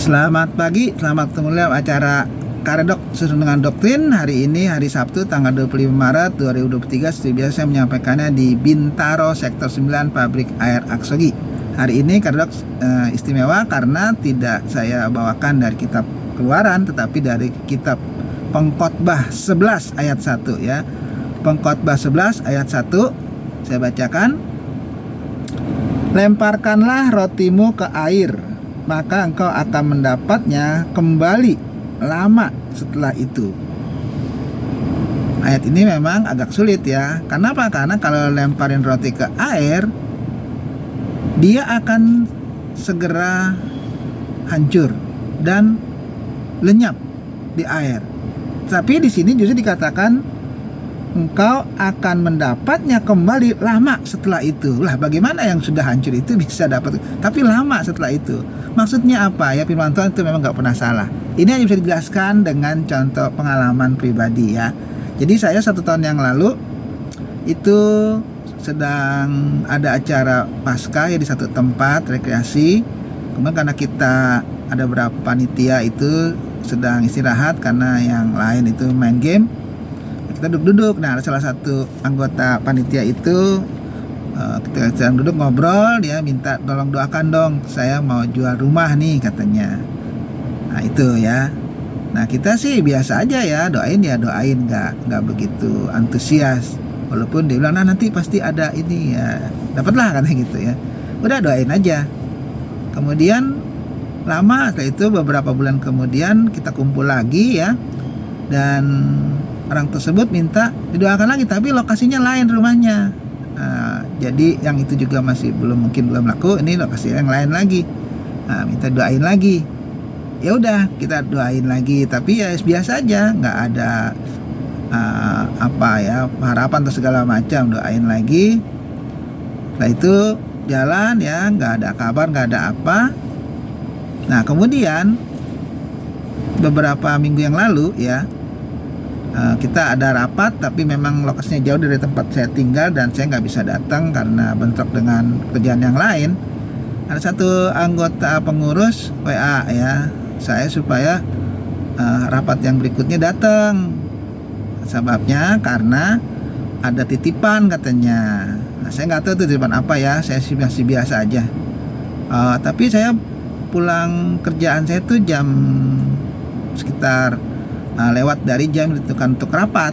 Selamat pagi, selamat ketemu dalam acara Karedok sesuai dengan doktrin. Hari ini hari Sabtu tanggal 25 Maret 2023. Seperti biasa saya menyampaikannya di Bintaro Sektor 9 Pabrik Air Aksogi. Hari ini Karedok istimewa karena tidak saya bawakan dari kitab Keluaran, tetapi dari kitab Pengkhotbah 11 ayat 1 ya. Pengkhotbah 11 ayat 1 saya bacakan. Lemparkanlah rotimu ke air, maka engkau akan mendapatnya kembali lama setelah itu. Ayat ini memang agak sulit ya. Kenapa? Karena kalau lemparin roti ke air, dia akan segera hancur dan lenyap di air. Tapi di sini justru dikatakan engkau akan mendapatnya kembali lama setelah itu. Lah, bagaimana yang sudah hancur itu bisa dapat, tapi lama setelah itu? Maksudnya apa ya? Firman Tuhan itu memang gak pernah salah. Ini hanya bisa dijelaskan dengan contoh pengalaman pribadi ya. Jadi saya 1 tahun yang lalu itu sedang ada acara Paskah ya di satu tempat rekreasi. Kemudian karena kita ada beberapa panitia itu sedang istirahat karena yang lain itu main game, kita duduk-duduk. Nah, ada salah satu anggota panitia itu kita sedang duduk ngobrol, dia minta tolong doakan dong, saya mau jual rumah nih katanya. Nah itu ya. Nah kita sih biasa aja ya, doain nggak begitu antusias. Walaupun dia bilang nanti pasti ada ini ya, dapatlah katanya gitu ya. Udah doain aja. Kemudian lama setelah itu beberapa bulan kemudian kita kumpul lagi ya, dan orang tersebut minta didoakan lagi, tapi lokasinya lain rumahnya. Nah, jadi yang itu juga masih belum laku, ini lokasi yang lain lagi. Nah, minta doain lagi. Ya udah kita doain lagi, tapi ya biasa aja, nggak ada harapan atau segala macam. Doain lagi. Setelah itu jalan ya, nggak ada kabar, nggak ada apa. Nah kemudian beberapa minggu yang lalu ya, kita ada rapat, tapi memang lokasinya jauh dari tempat saya tinggal dan saya nggak bisa datang karena bentrok dengan kerjaan yang lain. Ada satu anggota pengurus WA ya saya supaya rapat yang berikutnya datang. Sebabnya karena ada titipan katanya. Nah, saya nggak tahu itu titipan apa ya, saya masih biasa aja. Tapi saya pulang kerjaan saya tuh jam sekitar lewat dari jam ditentukan untuk rapat.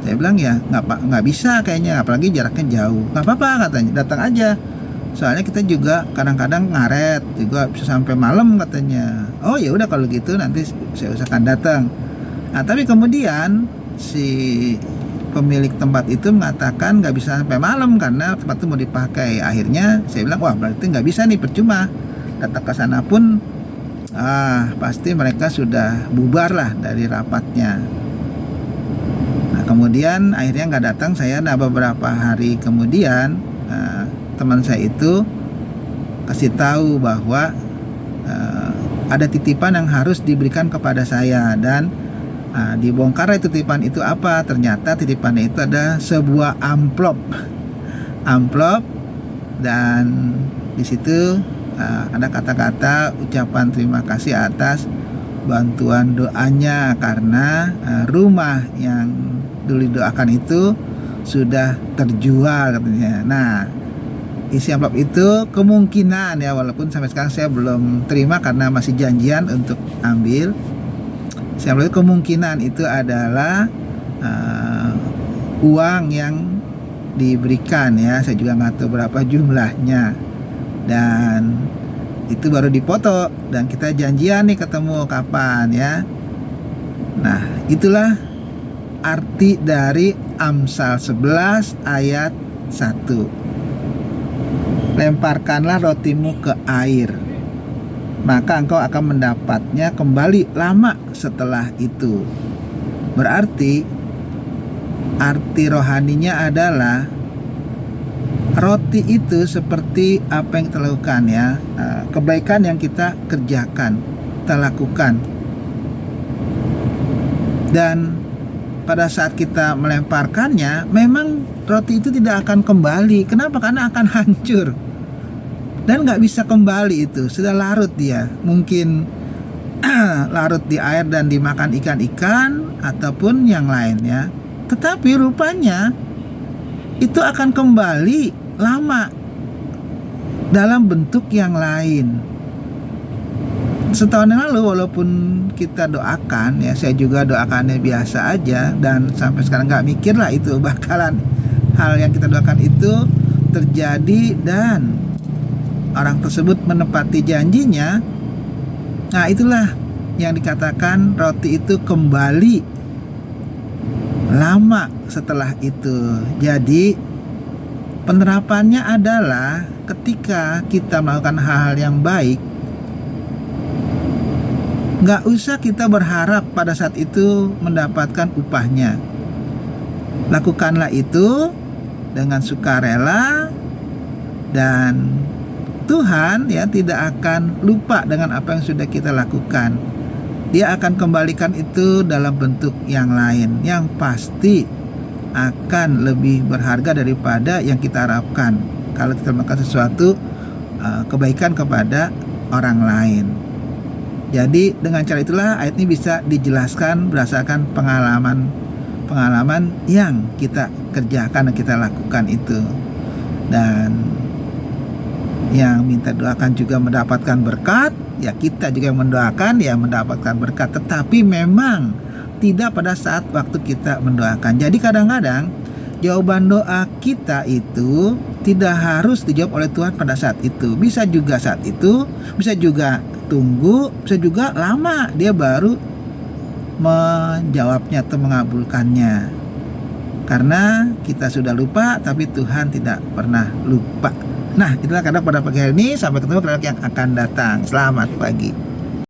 Saya bilang ya nggak bisa kayaknya, apalagi jaraknya jauh. Nggak apa-apa katanya, datang aja. Soalnya kita juga kadang-kadang ngaret juga bisa sampai malam katanya. Oh ya udah kalau gitu nanti saya usahakan datang. Nah tapi kemudian si pemilik tempat itu mengatakan nggak bisa sampai malam karena tempat itu mau dipakai. Akhirnya saya bilang wah berarti nggak bisa nih, percuma datang ke sana pun pasti mereka sudah bubar lah dari rapatnya. Nah kemudian akhirnya nggak datang saya. Nah beberapa hari kemudian teman saya itu kasih tahu bahwa ada titipan yang harus diberikan kepada saya, dan dibongkar itu titipan itu apa. Ternyata titipannya itu ada sebuah amplop dan di situ ada kata-kata ucapan terima kasih atas bantuan doanya karena rumah yang dulu didoakan itu sudah terjual katanya. Nah isi amplop itu kemungkinan ya, walaupun sampai sekarang saya belum terima karena masih janjian untuk ambil. Si amplop itu kemungkinan itu adalah uang yang diberikan ya, saya juga nggak tahu berapa jumlahnya. Dan itu baru dipoto dan kita janjian nih ketemu kapan ya. Nah itulah arti dari Amsal 11 ayat 1. Lemparkanlah rotimu ke air, maka engkau akan mendapatnya kembali lama setelah itu. Berarti arti rohaninya adalah roti itu seperti apa yang kita lakukan ya, kebaikan yang kita kerjakan, kita lakukan. Dan pada saat kita melemparkannya, memang roti itu tidak akan kembali. Kenapa? Karena akan hancur. dan nggak bisa kembali, itu sudah larut dia. Mungkin larut di air dan dimakan ikan-ikan ataupun yang lain ya. Tetapi rupanya itu akan kembali lama dalam bentuk yang lain. Setahun yang lalu walaupun kita doakan ya, saya juga doakannya biasa aja dan sampai sekarang nggak mikir lah itu bakalan hal yang kita doakan itu terjadi dan orang tersebut menepati janjinya. Nah itulah yang dikatakan roti itu kembali lama setelah itu. Jadi penerapannya adalah ketika kita melakukan hal-hal yang baik, nggak usah kita berharap pada saat itu mendapatkan upahnya. Lakukanlah itu dengan sukarela dan Tuhan ya tidak akan lupa dengan apa yang sudah kita lakukan. Dia akan kembalikan itu dalam bentuk yang lain yang pasti akan lebih berharga daripada yang kita harapkan kalau kita melakukan sesuatu kebaikan kepada orang lain. Jadi dengan cara itulah ayat ini bisa dijelaskan berdasarkan pengalaman yang kita kerjakan dan kita lakukan itu. Dan yang minta doakan juga mendapatkan berkat, ya kita juga yang mendoakan ya mendapatkan berkat, tetapi memang tidak pada saat waktu kita mendoakan. Jadi kadang-kadang jawaban doa kita itu tidak harus dijawab oleh Tuhan pada saat itu. Bisa juga saat itu, bisa juga tunggu, bisa juga lama dia baru menjawabnya atau mengabulkannya. Karena kita sudah lupa, tapi Tuhan tidak pernah lupa. Nah, itulah kadang pada pagi hari ini. Sampai ketemu kadang yang akan datang. Selamat pagi.